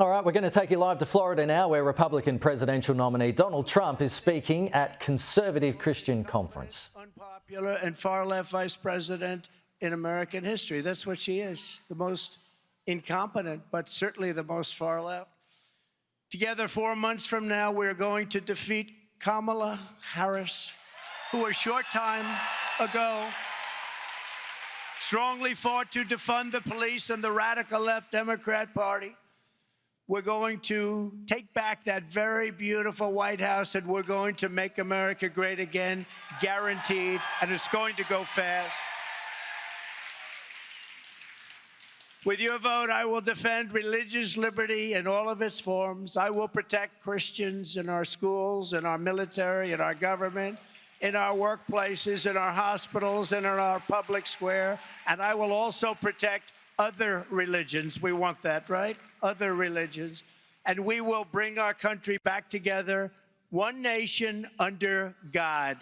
All right, we're going to take you live to Florida now, where Republican presidential nominee Donald Trump is speaking at Conservative Christian Conference. Unpopular and far-left vice president in American history. That's what she is, the most incompetent, but certainly the most far-left. Together, 4 months from now, we're going to defeat Kamala Harris, who a short time ago strongly fought to defund the police and the radical left Democrat Party. We're going to take back that very beautiful White House, and we're going to make America great again, guaranteed, and it's going to go fast. With your vote, I will defend religious liberty in all of its forms. I will protect Christians in our schools, in our military, in our government, in our workplaces, in our hospitals, and in our public square. And I will also protect other religions. We want that, right? Other religions. And we will bring our country back together, one nation under God.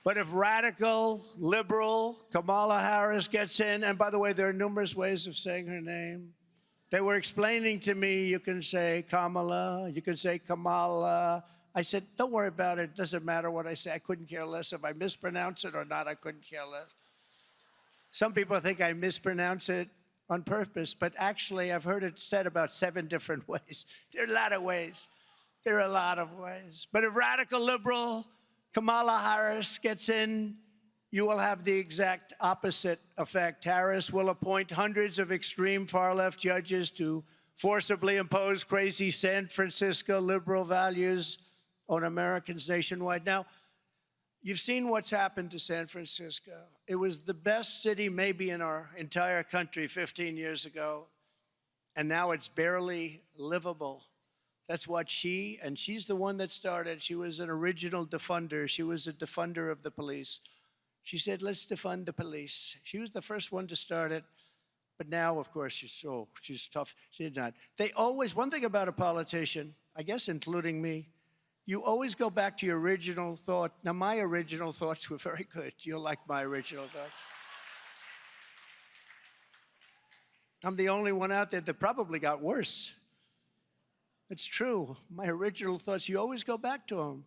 But if radical, liberal Kamala Harris gets in, and by the way, there are numerous ways of saying her name. They were explaining to me, you can say Kamala, you can say Kamala. I said, don't worry about it. It doesn't matter what I say. I couldn't care less. If I mispronounce it or not, I couldn't care less. Some people think I mispronounce it on purpose, but actually I've heard it said about 7 different ways. There are a lot of ways. There are a lot of ways. But if radical liberal Kamala Harris gets in, you will have the exact opposite effect. Harris will appoint hundreds of extreme far-left judges to forcibly impose crazy San Francisco liberal values on Americans nationwide. Now, you've seen what's happened to San Francisco. It was the best city maybe in our entire country 15 years ago, and now it's barely livable. That's what she's the one that started. She was an original defunder. She was a defunder of the police. She said, let's defund the police. She was the first one to start it. But now, of course, she's tough. She's not. They always, one thing about a politician, I guess including me, you always go back to your original thought. Now, my original thoughts were very good. You'll like my original thought. I'm the only one out there that probably got worse. It's true. My original thoughts, you always go back to them.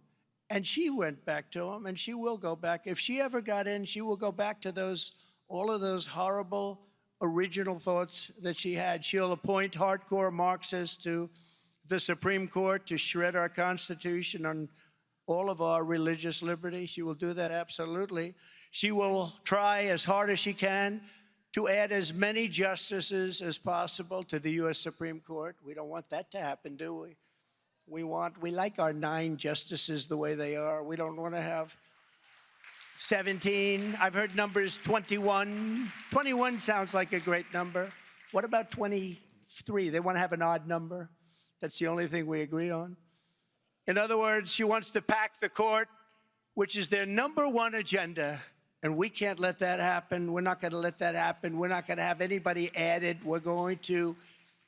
And she went back to them, and she will go back. If she ever got in, she will go back to all of those horrible original thoughts that she had. She'll appoint hardcore Marxists to the Supreme Court to shred our Constitution on all of our religious liberty. She will do that, absolutely. She will try as hard as she can to add as many justices as possible to the U.S. Supreme Court. We don't want that to happen, do we? We like our 9 justices the way they are. We don't want to have 17. I've heard numbers 21. 21 sounds like a great number. What about 23? They want to have an odd number. That's the only thing we agree on. In other words, she wants to pack the court, which is their #1 agenda. And we can't let that happen. We're not going to let that happen. We're not going to have anybody added. We're going to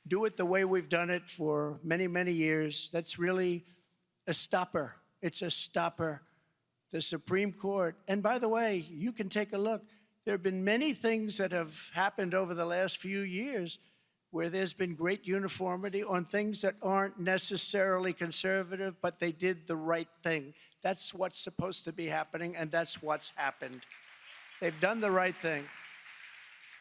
do it the way we've done it for many, many years. That's really a stopper. It's a stopper. The Supreme Court. And by the way, you can take a look. There have been many things that have happened over the last few years where there's been great uniformity on things that aren't necessarily conservative, but they did the right thing. That's what's supposed to be happening, and that's what's happened. They've done the right thing.